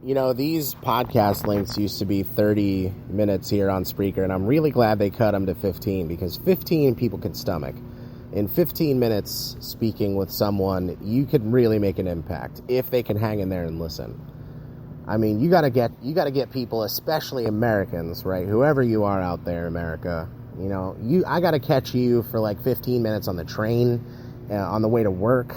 You know, these podcast links used to be 30 minutes here on Spreaker, and I'm really glad they cut them to 15 because 15 people can stomach. In 15 minutes speaking with someone, you could really make an impact if they can hang in there and listen. I mean, you gotta get people, especially Americans, right? Whoever you are out there, America, I gotta catch you for like 15 minutes on the train, on the way to work,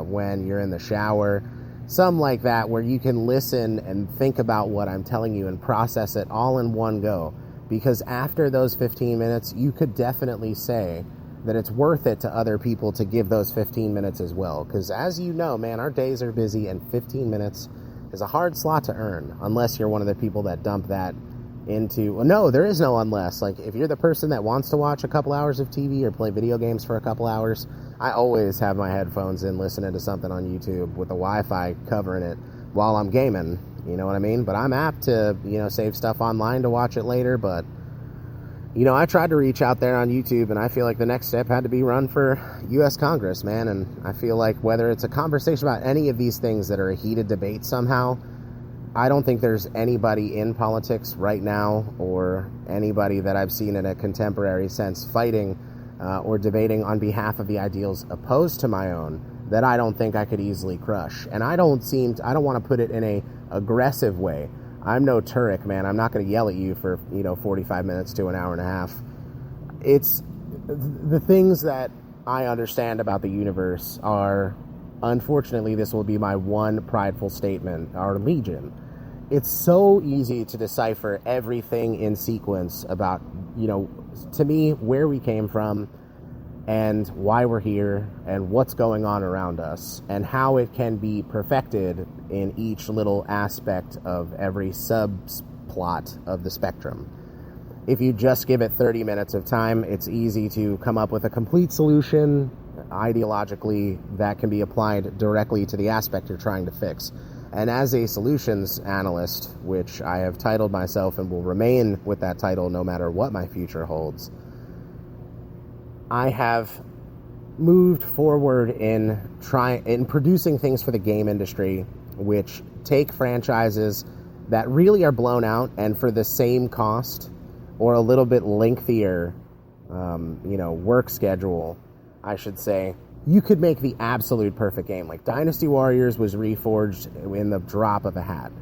when you're in the shower. Something like that, where you can listen and think about what I'm telling you and process it all in one go. Because after those 15 minutes, you could definitely say that it's worth it to other people to give those 15 minutes as well. Because as you know, man, our days are busy, and 15 minutes is a hard slot to earn, unless you're one of the people that dump that into... Well, no, there is no unless. Like, if you're the person that wants to watch a couple hours of TV or play video games for a couple hours... I always have my headphones in listening to something on YouTube with the Wi-Fi covering it while I'm gaming, you know what I mean? But I'm apt to, save stuff online to watch it later, but, I tried to reach out there on YouTube, and I feel like the next step had to be run for U.S. Congress, man, and I feel like whether it's a conversation about any of these things that are a heated debate somehow, I don't think there's anybody in politics right now or anybody that I've seen in a contemporary sense fighting or debating on behalf of the ideals opposed to my own that I don't think I could easily crush. And I don't want to put it in a aggressive way. I'm no Turek, man. I'm not going to yell at you for, 45 minutes to an hour and a half. It's the things that I understand about the universe are, unfortunately, this will be my one prideful statement, are legion. It's so easy to decipher everything in sequence about, to me, where we came from and why we're here and what's going on around us and how it can be perfected in each little aspect of every subplot of the spectrum. If you just give it 30 minutes of time, it's easy to come up with a complete solution ideologically that can be applied directly to the aspect you're trying to fix. And as a solutions analyst, which I have titled myself and will remain with that title no matter what my future holds, I have moved forward in producing things for the game industry which take franchises that really are blown out and for the same cost or a little bit lengthier work schedule, I should say, you could make the absolute perfect game. Like Dynasty Warriors was reforged in the drop of a hat.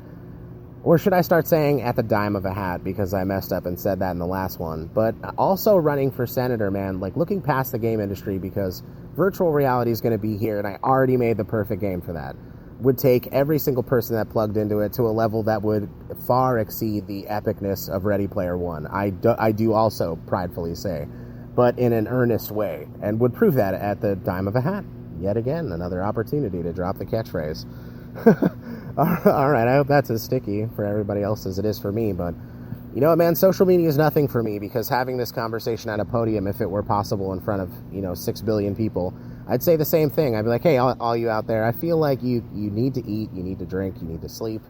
Or should I start saying at the dime of a hat, because I messed up and said that in the last one. But also running for senator, man, like looking past the game industry, because virtual reality is going to be here, and I already made the perfect game for that. Would take every single person that plugged into it to a level that would far exceed the epicness of Ready Player One. I do also pridefully say, but in an earnest way, and would prove that at the dime of a hat. Yet again, another opportunity to drop the catchphrase. All right, I hope that's as sticky for everybody else as it is for me, but you know what, man, social media is nothing for me, because having this conversation at a podium, if it were possible in front of, 6 billion people, I'd say the same thing. I'd be like, hey, all you out there, I feel like you need to eat, you need to drink, you need to sleep.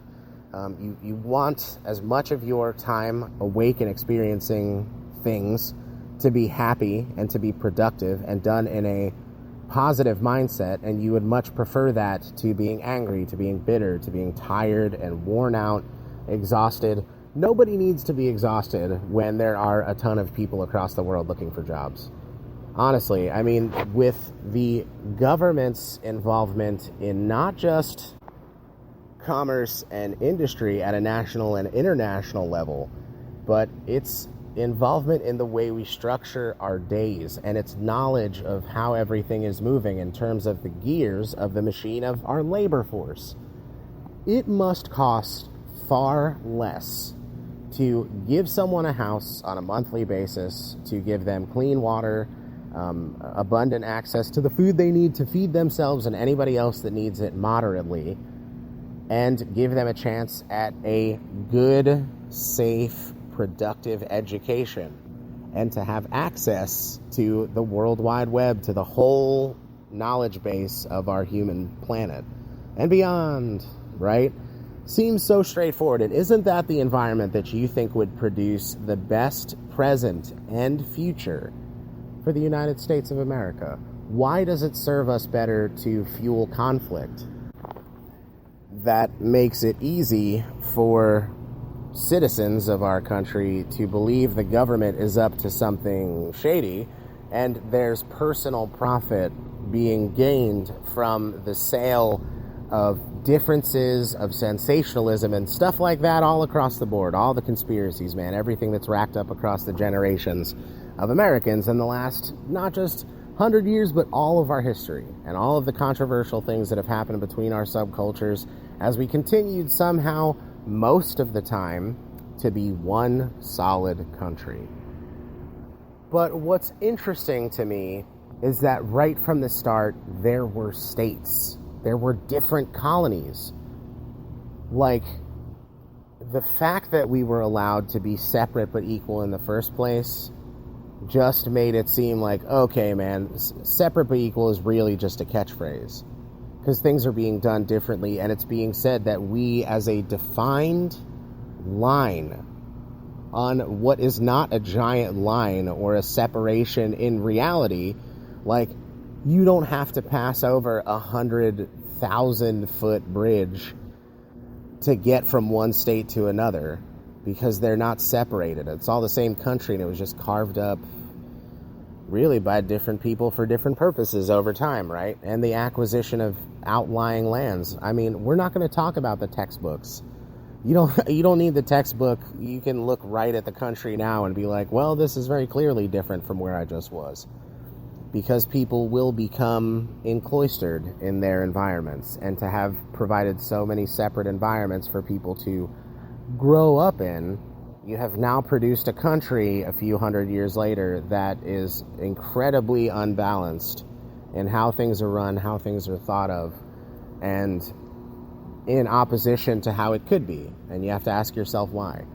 You want as much of your time awake and experiencing things to be happy and to be productive and done in a positive mindset, and you would much prefer that to being angry, to being bitter, to being tired and worn out, exhausted. Nobody needs to be exhausted when there are a ton of people across the world looking for jobs. Honestly, I mean, with the government's involvement in not just commerce and industry at a national and international level, but its involvement in the way we structure our days and its knowledge of how everything is moving in terms of the gears of the machine of our labor force. It must cost far less to give someone a house on a monthly basis, to give them clean water, abundant access to the food they need to feed themselves and anybody else that needs it moderately, and give them a chance at a good, safe, productive education, and to have access to the World Wide Web, to the whole knowledge base of our human planet and beyond, right? Seems so straightforward. And isn't that the environment that you think would produce the best present and future for the United States of America? Why does it serve us better to fuel conflict that makes it easy for citizens of our country to believe the government is up to something shady, and there's personal profit being gained from the sale of differences, of sensationalism and stuff like that all across the board. All the conspiracies, man, everything that's racked up across the generations of Americans in the last, not just 100 years, but all of our history, and all of the controversial things that have happened between our subcultures as we continued somehow, most of the time, to be one solid country. But what's interesting to me is that right from the start, there were states. There were different colonies. Like, the fact that we were allowed to be separate but equal in the first place just made it seem like, okay, man, separate but equal is really just a catchphrase. Because things are being done differently, and it's being said that we, as a defined line on what is not a giant line or a separation in reality, like, you don't have to pass over 100,000-foot bridge to get from one state to another, because they're not separated. It's all the same country, and it was just carved up really by different people for different purposes over time, right? And the acquisition of outlying lands. I mean, we're not going to talk about the textbooks. You don't need the textbook. You can look right at the country now and be like, well, this is very clearly different from where I just was. Because people will become encloistered in their environments, and to have provided so many separate environments for people to grow up in, you have now produced a country a few hundred years later that is incredibly unbalanced in how things are run, how things are thought of, and in opposition to how it could be. And you have to ask yourself why.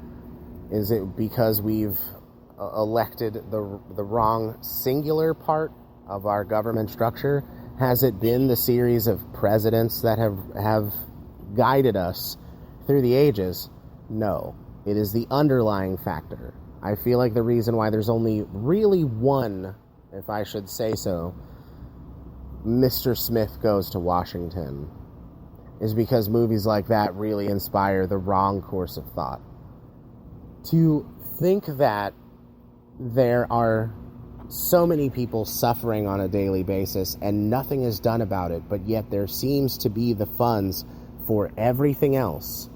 Is it because we've elected the wrong singular part of our government structure? Has it been the series of presidents that have guided us through the ages? No. It is the underlying factor. I feel like the reason why there's only really one, if I should say so, Mr. Smith Goes to Washington, is because movies like that really inspire the wrong course of thought. To think that there are so many people suffering on a daily basis and nothing is done about it, but yet there seems to be the funds for everything else,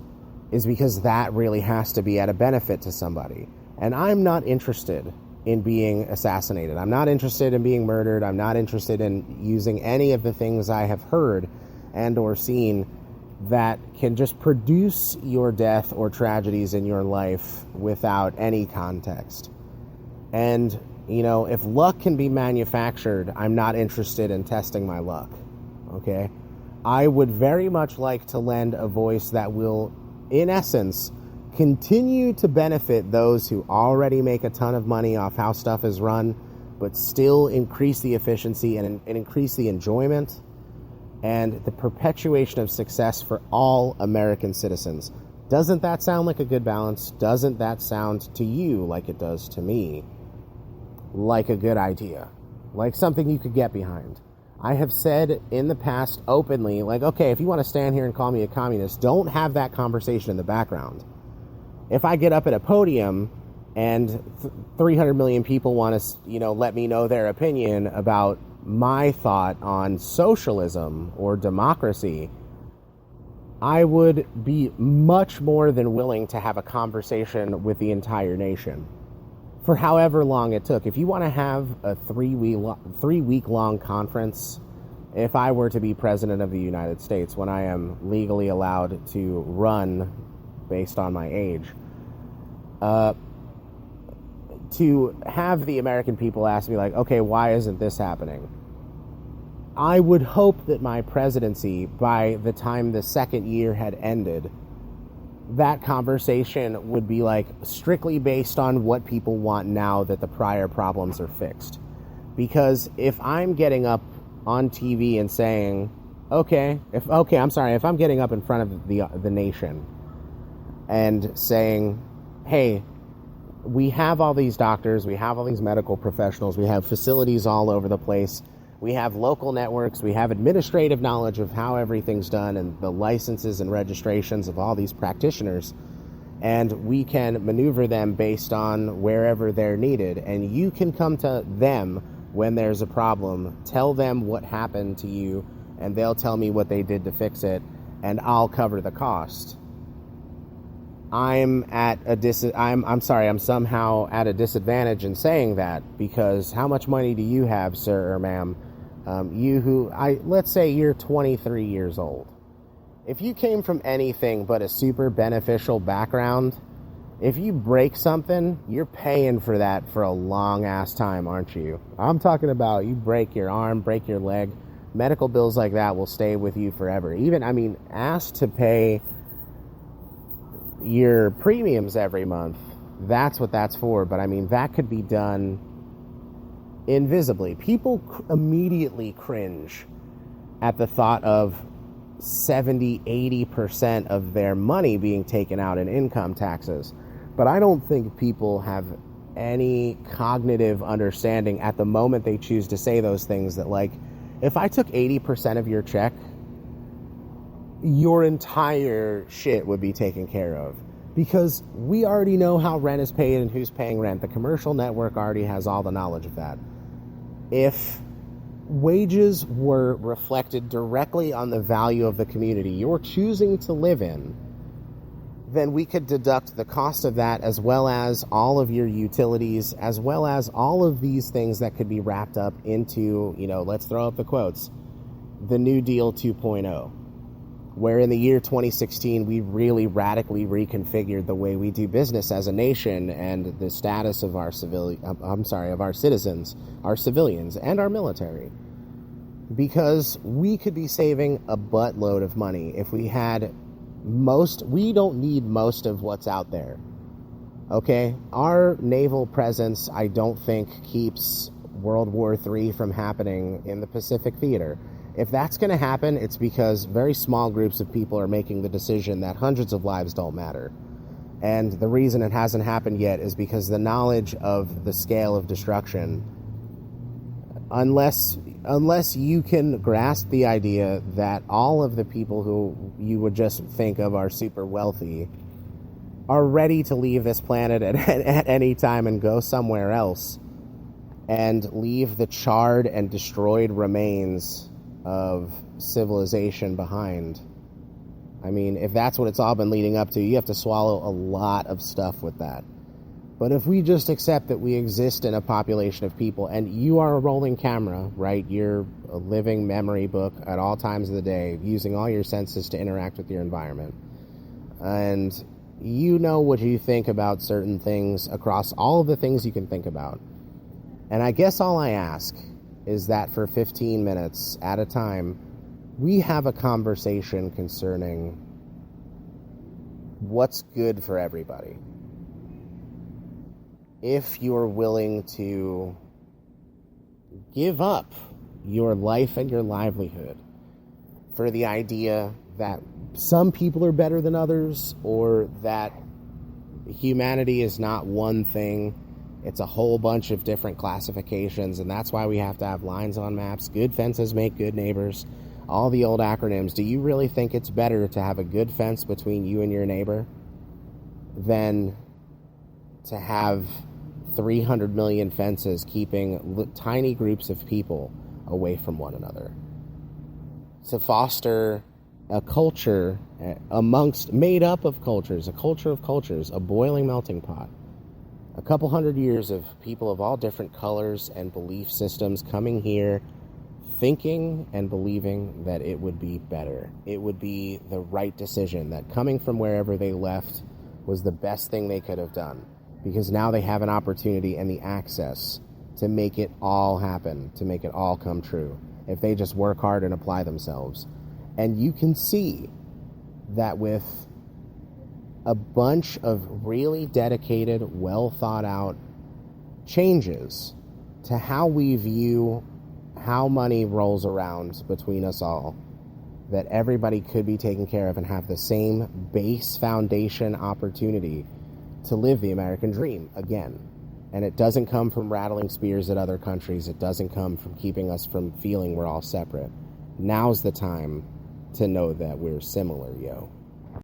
is because that really has to be at a benefit to somebody. And I'm not interested in being assassinated. I'm not interested in being murdered. I'm not interested in using any of the things I have heard and or seen that can just produce your death or tragedies in your life without any context. And, you know, if luck can be manufactured, I'm not interested in testing my luck, okay? I would very much like to lend a voice that will, in essence, continue to benefit those who already make a ton of money off how stuff is run, but still increase the efficiency and increase the enjoyment and the perpetuation of success for all American citizens. Doesn't that sound like a good balance? Doesn't that sound to you, like it does to me, like a good idea? Like something you could get behind? I have said in the past openly, like, okay, if you want to stand here and call me a communist, don't have that conversation in the background. If I get up at a podium and 300 million people want to, let me know their opinion about my thought on socialism or democracy, I would be much more than willing to have a conversation with the entire nation for however long it took. If you want to have a 3-week-long conference, if I were to be president of the United States, when I am legally allowed to run based on my age, to have the American people ask me, like, okay, why isn't this happening? I would hope that my presidency, by the time the second year had ended, that conversation would be like strictly based on what people want now that the prior problems are fixed. Because if I'm getting up on TV and saying, if I'm getting up in front of the nation and saying, hey, we have all these doctors, we have all these medical professionals, we have facilities all over the place, We have local networks. We have administrative knowledge of how everything's done and the licenses and registrations of all these practitioners. And we can maneuver them based on wherever they're needed. And you can come to them when there's a problem, tell them what happened to you, and they'll tell me what they did to fix it, and I'll cover the cost. I'm somehow at a disadvantage in saying that, because how much money do you have, sir or ma'am? Let's say you're 23 years old. If you came from anything but a super beneficial background, if you break something, you're paying for that for a long ass time, aren't you? I'm talking about you break your arm, break your leg, medical bills like that will stay with you forever. Asked to pay your premiums every month, that's what that's for. But that could be done invisibly. People immediately cringe at the thought of 70-80% of their money being taken out in income taxes. But I don't think people have any cognitive understanding at the moment they choose to say those things, that like, if I took 80% of your check, your entire shit would be taken care of, because we already know how rent is paid and who's paying rent. The commercial network already has all the knowledge of that. If wages were reflected directly on the value of the community you're choosing to live in, then we could deduct the cost of that, as well as all of your utilities, as well as all of these things that could be wrapped up into, let's throw up the quotes, the New Deal 2.0. Where in the year 2016, we really radically reconfigured the way we do business as a nation and the status of our citizens, our civilians, and our military. Because we could be saving a buttload of money if we had we don't need most of what's out there. Okay? Our naval presence, I don't think, keeps World War III from happening in the Pacific Theater. If that's going to happen, it's because very small groups of people are making the decision that hundreds of lives don't matter. And the reason it hasn't happened yet is because the knowledge of the scale of destruction, unless you can grasp the idea that all of the people who you would just think of are super wealthy are ready to leave this planet at any time and go somewhere else and leave the charred and destroyed remains of civilization behind. If that's what it's all been leading up to, you have to swallow a lot of stuff with that. But if we just accept that we exist in a population of people, and you are a rolling camera, right? You're a living memory book at all times of the day, using all your senses to interact with your environment. And you know what you think about certain things across all of the things you can think about. And I guess all I ask is that for 15 minutes at a time, we have a conversation concerning what's good for everybody. If you're willing to give up your life and your livelihood for the idea that some people are better than others, or that humanity is not one thing, it's a whole bunch of different classifications, and that's why we have to have lines on maps. Good fences make good neighbors. All the old acronyms. Do you really think it's better to have a good fence between you and your neighbor than to have 300 million fences keeping tiny groups of people away from one another? To foster a culture made up of cultures, a culture of cultures, a boiling melting pot. A couple hundred years of people of all different colors and belief systems coming here, thinking and believing that it would be better. It would be the right decision, that coming from wherever they left was the best thing they could have done. Because now they have an opportunity and the access to make it all happen, to make it all come true, if they just work hard and apply themselves. And you can see that with a bunch of really dedicated, well thought out changes to how we view how money rolls around between us all, that everybody could be taken care of and have the same base foundation opportunity to live the American dream again. And it doesn't come from rattling spears at other countries. It doesn't come from keeping us from feeling we're all separate. Now's the time to know that we're similar, yo.